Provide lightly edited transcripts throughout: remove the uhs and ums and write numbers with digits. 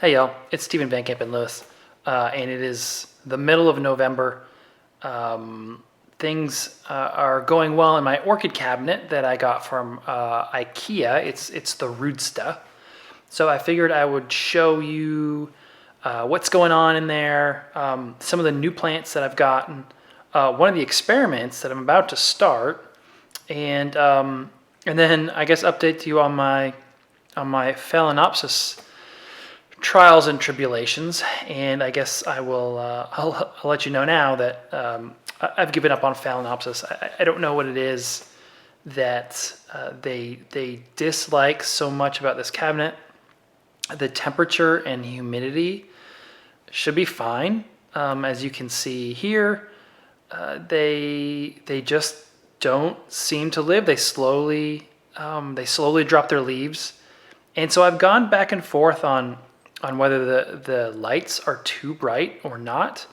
Hey y'all, it's Stephen Van Kampen-Lewis, and it is the middle of November. Things are going well in my orchid cabinet that I got from Ikea. It's the Rudsta. So I figured I would show you what's going on in there, some of the new plants that I've gotten, one of the experiments that I'm about to start, and then I guess update you on my Phalaenopsis trials and tribulations. And I guess I will I'll let you know now that I've given up on Phalaenopsis. I don't know what it is that they dislike so much about this cabinet. The temperature and humidity should be fine. As you can see here, they just don't seem to live. They slowly drop their leaves, and so I've gone back and forth on whether the lights are too bright or not.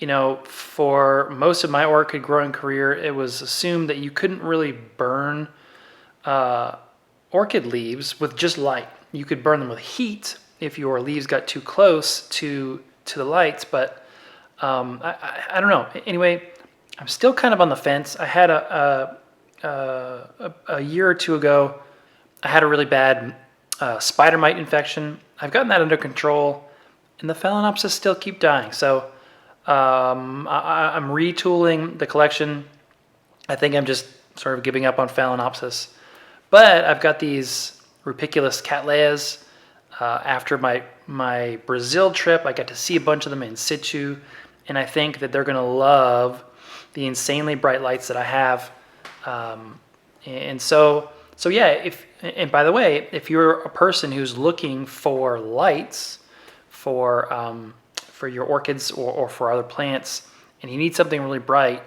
You know, for most of my orchid growing career, it was assumed that you couldn't really burn orchid leaves with just light. You could burn them with heat if your leaves got too close to the lights, but I don't know. Anyway, I'm still kind of on the fence. I had a year or two ago, I had a really bad spider mite infection. I've gotten that under control, and the Phalaenopsis still keep dying. So I'm retooling the collection. I think I'm just sort of giving up on Phalaenopsis. But I've got these rupiculous Cattleyas. After my Brazil trip, I got to see a bunch of them in situ, and I think that they're going to love the insanely bright lights that I have. So yeah, and by the way, if you're a person who's looking for lights for your orchids or for other plants, and you need something really bright,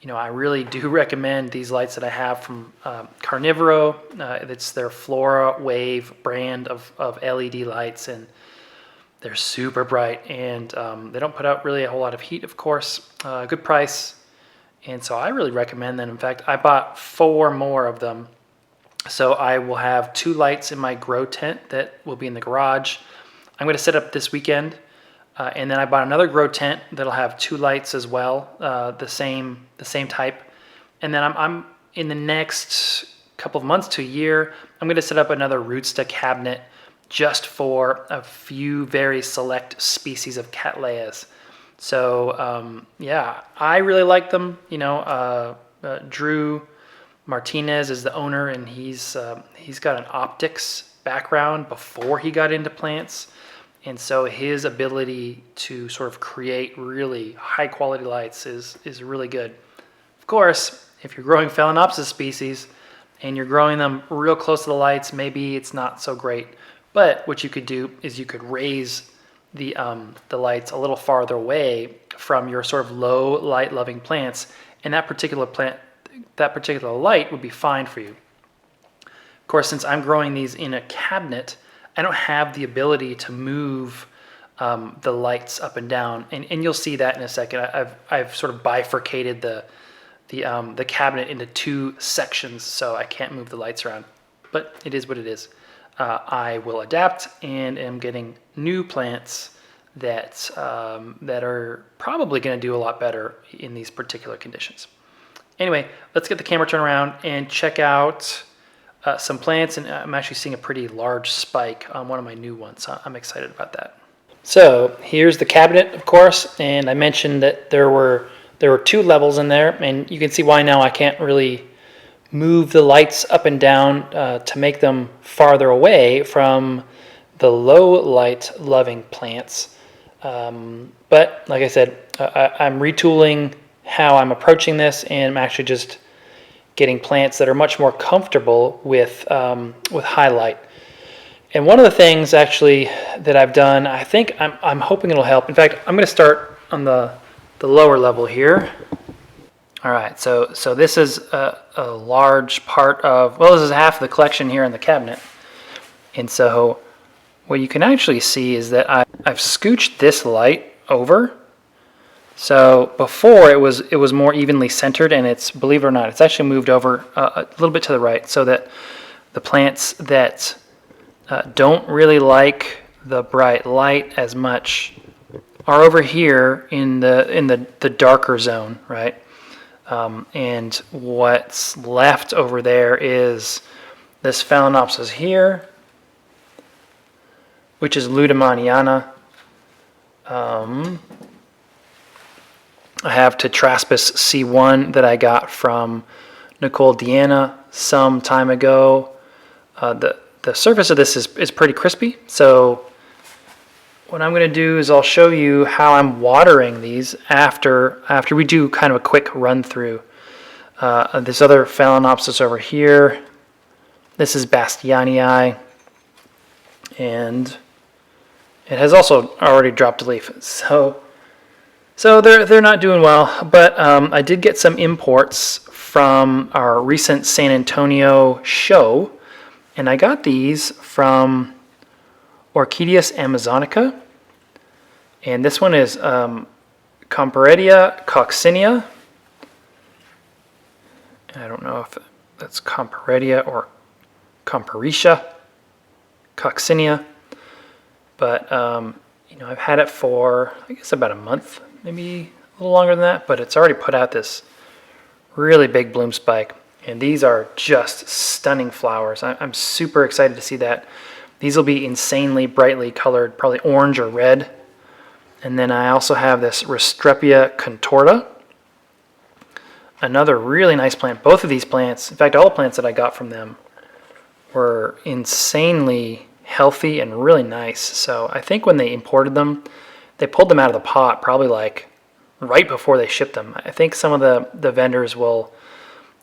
you know, I really do recommend these lights that I have from Carnivoro. It's their Flora Wave brand of LED lights, and they're super bright, and they don't put out really a whole lot of heat, of course. Good price, and so I really recommend them. In fact, I bought 4 more of them. So I will have 2 lights in my grow tent that will be in the garage. I'm going to set up this weekend, and then I bought another grow tent that'll have 2 lights as well, the same type. And then I'm in the next couple of months to a year, I'm going to set up another Rudsta cabinet just for a few very select species of Cattleyas. So yeah, I really like them. You know, Drew Martinez is the owner, and he's got an optics background before he got into plants, and so his ability to sort of create really high quality lights is really good. Of course, if you're growing Phalaenopsis species and you're growing them real close to the lights, maybe it's not so great. But what you could do is you could raise the lights a little farther away from your sort of low light loving plants, and that particular light would be fine for you. Of course, since I'm growing these in a cabinet, I don't have the ability to move the lights up and down, and you'll see that in a second. I've sort of bifurcated the cabinet into 2 sections, so I can't move the lights around. But it is what it is. I will adapt, and am getting new plants that are probably going to do a lot better in these particular conditions. Anyway, let's get the camera turned around and check out some plants, and I'm actually seeing a pretty large spike on one of my new ones, so I'm excited about that. So here's the cabinet, of course, and I mentioned that there were 2 levels in there, and you can see why now I can't really move the lights up and down to make them farther away from the low light loving plants. But like I said, I'm retooling how I'm approaching this, and I'm actually just getting plants that are much more comfortable with high light. And one of the things actually that I've done, I think I'm hoping it'll help. In fact, I'm going to start on the lower level here. All right, so this is a large part of, well, this is half of the collection here in the cabinet. And so what you can actually see is that I've scooched this light over. So before it was more evenly centered, and it's, believe it or not, it's actually moved over a little bit to the right, so that the plants that don't really like the bright light as much are over here in the darker zone, right? And what's left over there is this Phalaenopsis here, which is Ludemaniana. I have Tetraspis C1 that I got from Nicole Deanna some time ago. The surface of this is pretty crispy, so what I'm going to do is I'll show you how I'm watering these after we do kind of a quick run through. This other Phalaenopsis over here, this is Bastianii, and it has also already dropped a leaf. So they're not doing well, but I did get some imports from our recent San Antonio show, and I got these from Orchids amazonica, and this one is Comparetta coccinea. I don't know if that's Comparetta or Comparitia coccinea, but I've had it for I guess about a month, maybe a little longer than that, but it's already put out this really big bloom spike, and these are just stunning flowers. I'm super excited to see that. These will be insanely brightly colored, probably orange or red. And then I also have this Restrepia contorta, another really nice plant. Both of these plants, in fact, all the plants that I got from them were insanely healthy and really nice. So I think when they imported them, they pulled them out of the pot probably like right before they shipped them. I think some of the vendors will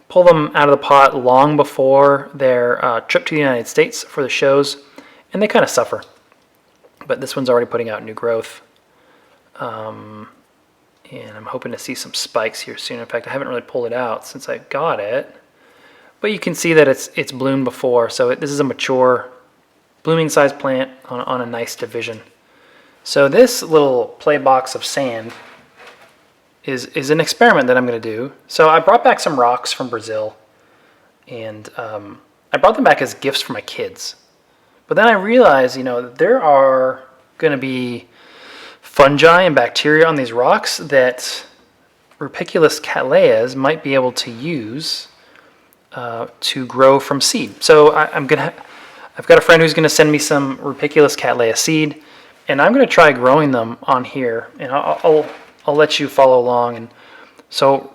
pull them out of the pot long before their trip to the United States for the shows, and they kind of suffer. But this one's already putting out new growth. And I'm hoping to see some spikes here soon. In fact, I haven't really pulled it out since I got it. But you can see that it's bloomed before. So this is a mature blooming size plant on a nice division. So this little play box of sand is an experiment that I'm going to do. So I brought back some rocks from Brazil, and I brought them back as gifts for my kids. But then I realized, there are going to be fungi and bacteria on these rocks that rupiculous Cattleyas might be able to use to grow from seed. So I've got a friend who's going to send me some rupiculous Cattleya seed, and I'm going to try growing them on here, and I'll let you follow along. And so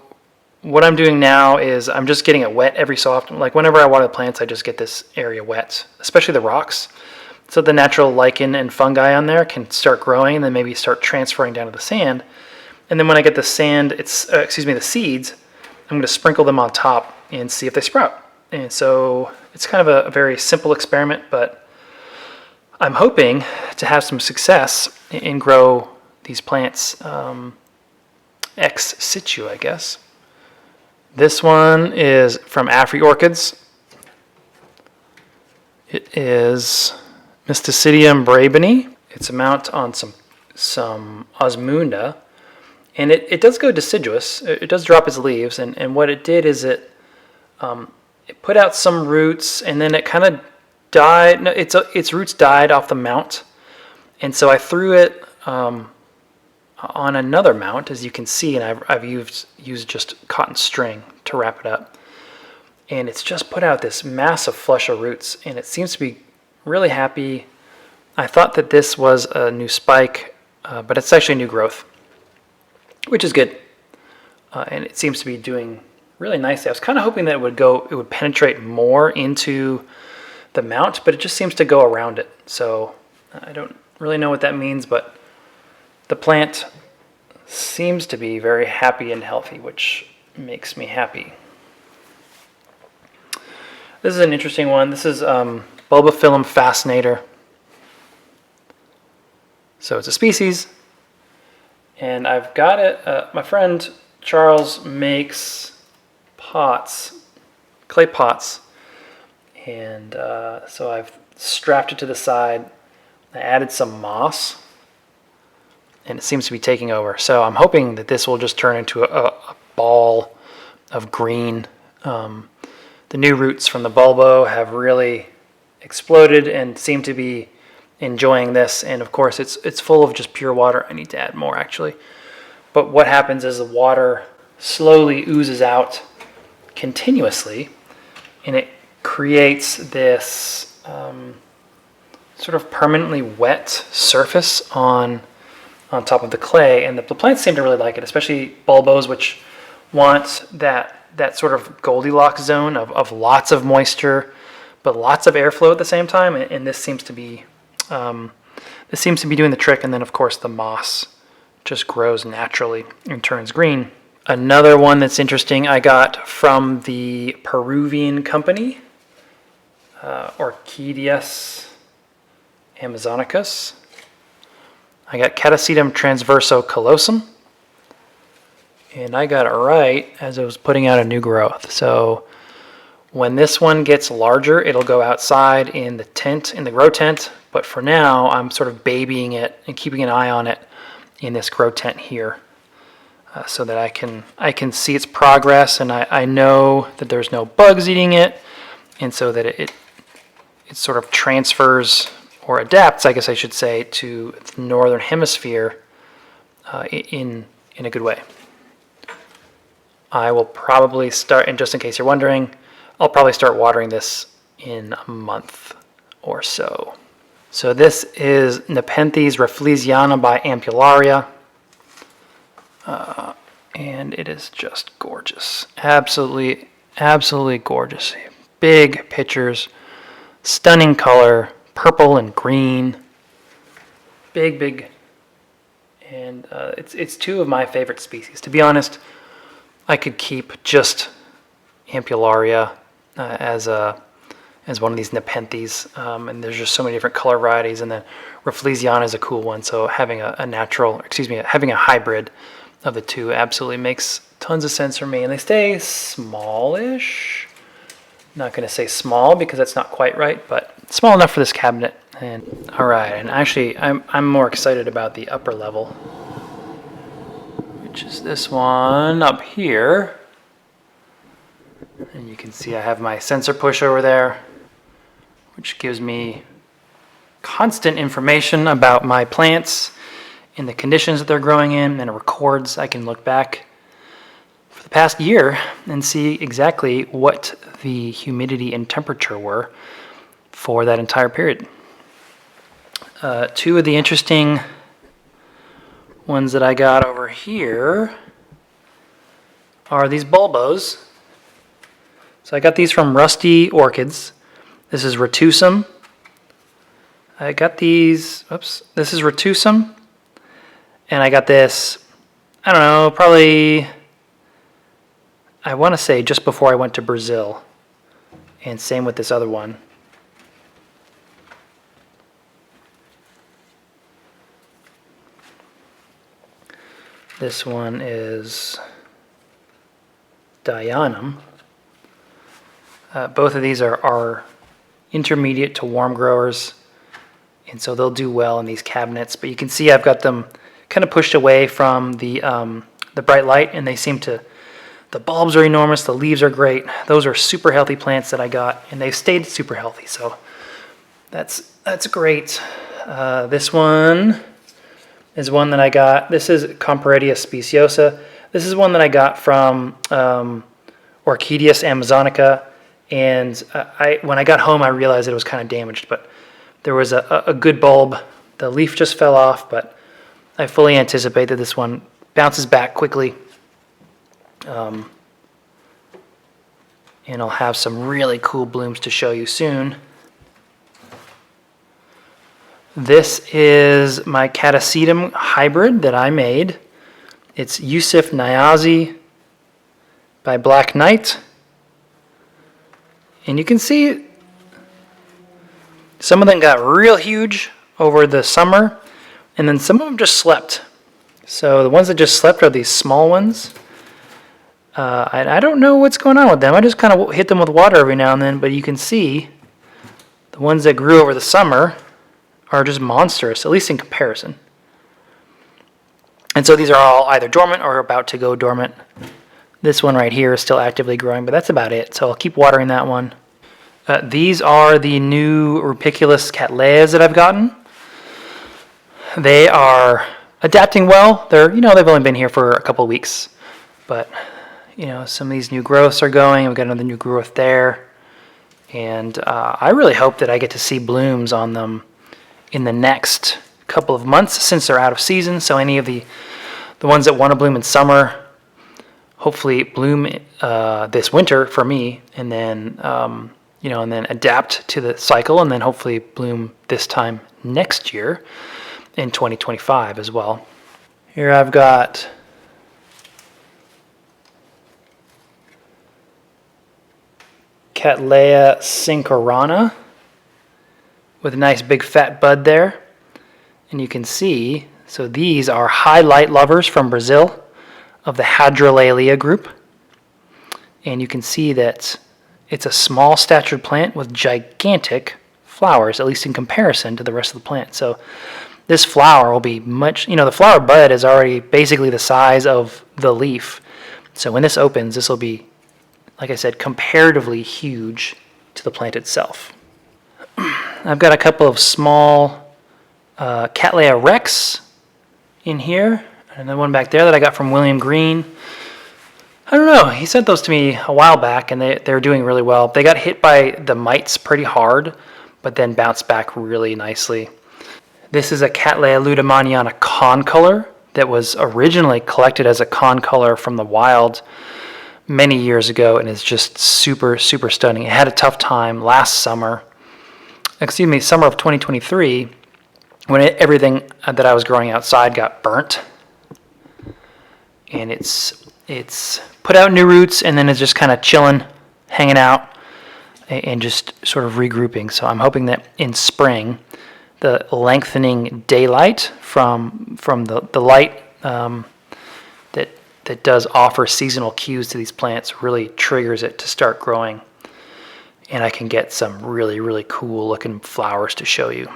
what I'm doing now is I'm just getting it wet every so often. Like whenever I water the plants, I just get this area wet, especially the rocks, so the natural lichen and fungi on there can start growing and then maybe start transferring down to the sand. And then when I get the the seeds, I'm going to sprinkle them on top and see if they sprout. And so it's kind of a very simple experiment, but I'm hoping to have some success and grow these plants ex situ, I guess. This one is from Angraecoids. It is Mysticidum brabini. It's a mount on some osmunda, and it does go deciduous. It does drop its leaves, and what it did is it put out some roots, and then it kind of died. No, its roots died off the mount, and so I threw it on another mount, as you can see, and I've used just cotton string to wrap it up, and it's just put out this massive flush of roots, and it seems to be really happy. I thought that this was a new spike, but it's actually new growth, which is good, and it seems to be doing really nicely. I was kind of hoping that it would penetrate more into the mount, but it just seems to go around it. So I don't really know what that means, but the plant seems to be very happy and healthy, which makes me happy. This is an interesting one. This is Bulbophyllum fascinator. So it's a species, and I've got it. My friend Charles makes pots, clay pots, and so I've strapped it to the side. I added some moss, and it seems to be taking over. So I'm hoping that this will just turn into a ball of green. The new roots from the bulbo have really exploded and seem to be enjoying this. And of course, it's full of just pure water. I need to add more actually. But what happens is the water slowly oozes out continuously, and it creates this sort of permanently wet surface on top of the clay. And the plants seem to really like it, especially bulbos, which want that sort of Goldilocks zone of lots of moisture, but lots of airflow at the same time. And this seems to be doing the trick. And then of course the moss just grows naturally and turns green. Another one that's interesting I got from the Peruvian company, Orchids Amazonicus. I got Cattleyas transverso callosum, and I got it right as I was putting out a new growth. So when this one gets larger, it'll go outside in the tent, in the grow tent. But for now, I'm sort of babying it and keeping an eye on it in this grow tent here, so that I can see its progress, and I know that there's no bugs eating it, and so that it sort of transfers or adapts, I guess I should say, to the northern hemisphere in a good way. I will probably start, and just in case you're wondering, I'll probably start watering this in a month or so. So this is Nepenthes rafflesiana by Ampullaria, and it is just gorgeous. Absolutely, absolutely gorgeous. Big pictures, stunning color, purple and green, big, and it's two of my favorite species. To be honest, I could keep just Ampullaria as one of these Nepenthes, and there's just so many different color varieties, and then Rafflesiana is a cool one, so having having a hybrid of the two absolutely makes tons of sense for me. And they stay smallish. Not going to say small because that's not quite right, but small enough for this cabinet. And all right, and actually I'm more excited about the upper level, which is this one up here. And you can see I have my sensor push over there, which gives me constant information about my plants and the conditions that they're growing in, and it records. I can look back for the past year and see exactly what the humidity and temperature were for that entire period. Two of the interesting ones that I got over here are these Bulbos. So I got these from Rusty Orchids. This is retusum. I got these, this is retusum. And I got this, I don't know, probably, I want to say just before I went to Brazil. And same with this other one. This one is Dianum. Both of these are intermediate to warm growers, and so they'll do well in these cabinets. But you can see I've got them kind of pushed away from the bright light, and they seem to, the bulbs are enormous, the leaves are great. Those are super healthy plants that I got, and they've stayed super healthy, so that's great. This one is one that I got. This is Kampen-Lewis speciosa. This is one that I got from Orchids Amazonica, and when I got home I realized it was kind of damaged, but there was a good bulb. The leaf just fell off, but I fully anticipate that this one bounces back quickly, and I'll have some really cool blooms to show you soon. This is my Cattleyas hybrid that I made. It's Yusuf Niazi by Black Knight. And you can see some of them got real huge over the summer, and then some of them just slept. So the ones that just slept are these small ones. I don't know what's going on with them. I just kind of hit them with water every now and then, but you can see the ones that grew over the summer are just monstrous, at least in comparison. And so these are all either dormant or about to go dormant. This one right here is still actively growing, but that's about it. So I'll keep watering that one. These are the new rupiculous Cattleyas that I've gotten. They are adapting well. They're, they've only been here for a couple of weeks, but some of these new growths are going. We've got another new growth there, and I really hope that I get to see blooms on them in the next couple of months since they're out of season. So any of the ones that want to bloom in summer, hopefully bloom this winter for me, and then and then adapt to the cycle, and then hopefully bloom this time next year in 2025 as well. Here I've got Cattleyas synchorana with a nice big fat bud there. And you can see, so these are high light lovers from Brazil of the Hadrolalia group. And you can see that it's a small statured plant with gigantic flowers, at least in comparison to the rest of the plant. So this flower will be much, the flower bud is already basically the size of the leaf. So when this opens, this will be, like I said, comparatively huge to the plant itself. I've got a couple of small Cattleya rex in here, and then one back there that I got from William Green. I don't know, he sent those to me a while back, and they're doing really well. They got hit by the mites pretty hard, but then bounced back really nicely. This is a Cattleya ludemaniana concolor that was originally collected as a concolor from the wild many years ago, and is just super, super stunning. It had a tough time last summer, summer of 2023, when everything that I was growing outside got burnt. And it's put out new roots, and then it's just kind of chilling, hanging out, and just sort of regrouping. So I'm hoping that in spring, the lengthening daylight from the light that does offer seasonal cues to these plants really triggers it to start growing, and I can get some really, really cool looking flowers to show you.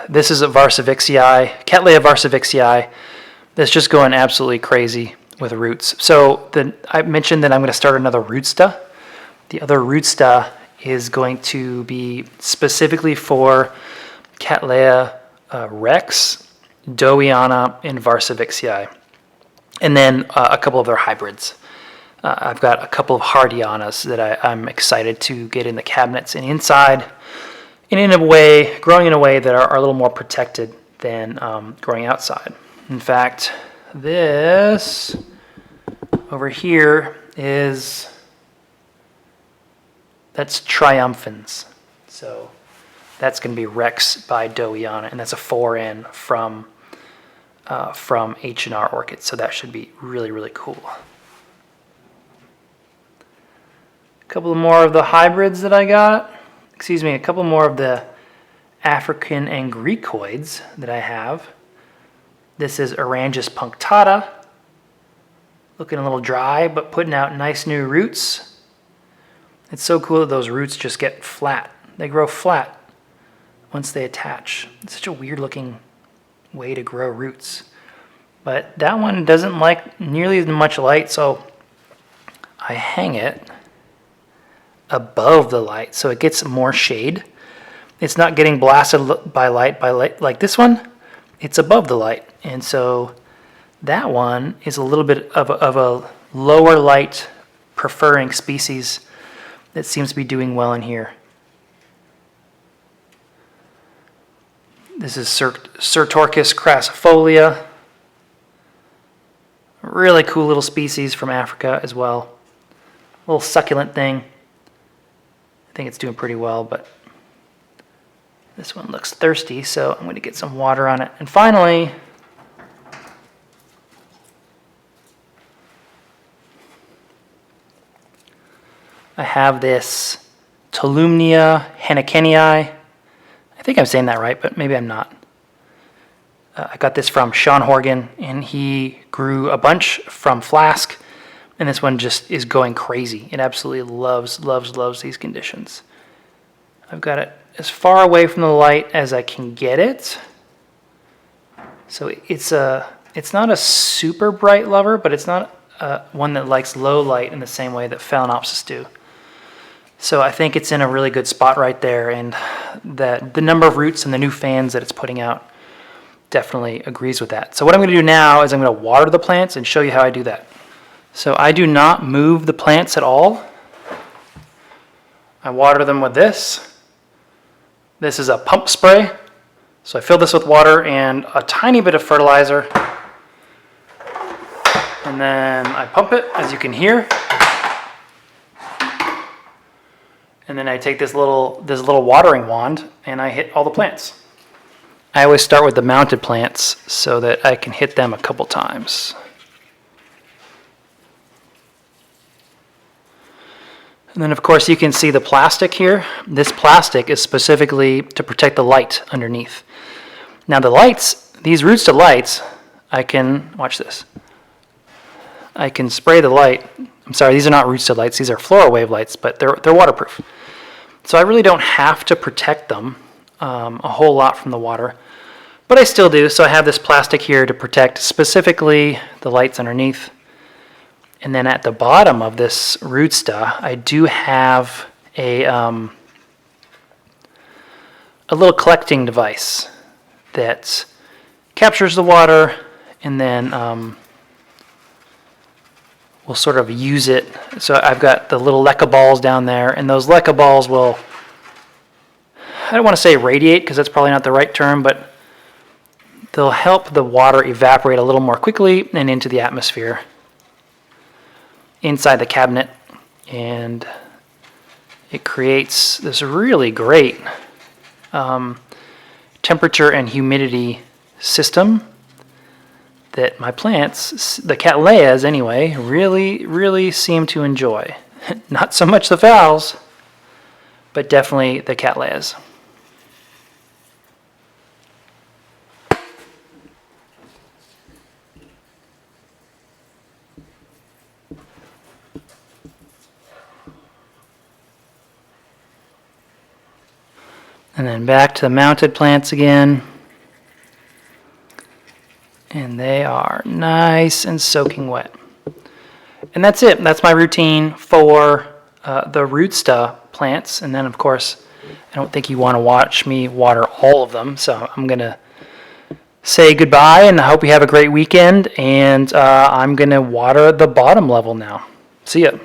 This is a Varsavixii, Cattleya Varsavixii, that's just going absolutely crazy with roots. So I mentioned that I'm going to start another Rudsta. The other Rudsta is going to be specifically for Cattleya rex, Dowiana, and Varsavixii. And then a couple of their hybrids. I've got a couple of Hardianas that I'm excited to get in the cabinets and inside, and growing in a way that are a little more protected than growing outside. In fact, this over here that's Triumphans. So that's going to be Rex by Dowiana, and that's a 4N from H&R Orchids, so that should be really, really cool. A couple more of the hybrids that I got. A couple more of the African Angraecoids that I have. This is Orangus punctata, looking a little dry, but putting out nice new roots. It's so cool that those roots just get flat. They grow flat once they attach. It's such a weird looking way to grow roots. But that one doesn't like nearly as much light, so I hang it above the light so it gets more shade. It's not getting blasted by light like this one. It's above the light, and so that one is a little bit of a lower light preferring species that seems to be doing well in here. This is Sertorchis crassifolia. Really cool little species from Africa as well. A little succulent thing. I think it's doing pretty well, but this one looks thirsty, so I'm going to get some water on it. And finally, I have this Tolumnia hennekenii. I think I'm saying that right, but maybe I'm not. I got this from Sean Horgan, and he grew a bunch from Flask, and this one just is going crazy. It absolutely loves these conditions. I've got it as far away from the light as I can get it. So it's not a super bright lover, but it's not one that likes low light in the same way that Phalaenopsis do. So I think it's in a really good spot right there, and that the number of roots and the new fans that it's putting out definitely agrees with that. So what I'm going to do now is I'm going to water the plants and show you how I do that. So I do not move the plants at all. I water them with this. This is a pump spray. So I fill this with water and a tiny bit of fertilizer. And then I pump it, as you can hear. And then I take this little watering wand and I hit all the plants. I always start with the mounted plants so that I can hit them a couple times. And then of course you can see the plastic here. This plastic is specifically to protect the light underneath. Now the lights, these Rudsta lights, I can, watch this. I can spray the light. I'm sorry, these are not Rudsta lights, these are FloraWave lights, but they're waterproof. So I really don't have to protect them a whole lot from the water, but I still do. So I have this plastic here to protect specifically the lights underneath. And then at the bottom of this Rudsta, I do have a little collecting device that captures the water and then we'll sort of use it. So I've got the little leca balls down there, and those leca balls will, I don't want to say radiate because that's probably not the right term, but they'll help the water evaporate a little more quickly and into the atmosphere inside the cabinet, and it creates this really great temperature and humidity system that my plants, the Cattleyas anyway, really seem to enjoy. Not so much the phals, but definitely the Cattleyas. And then back to the mounted plants again. And they are nice and soaking wet. And that's it. That's my routine for the Rudsta plants. And then, of course, I don't think you want to watch me water all of them. So I'm going to say goodbye, and I hope you have a great weekend. And I'm going to water the bottom level now. See ya.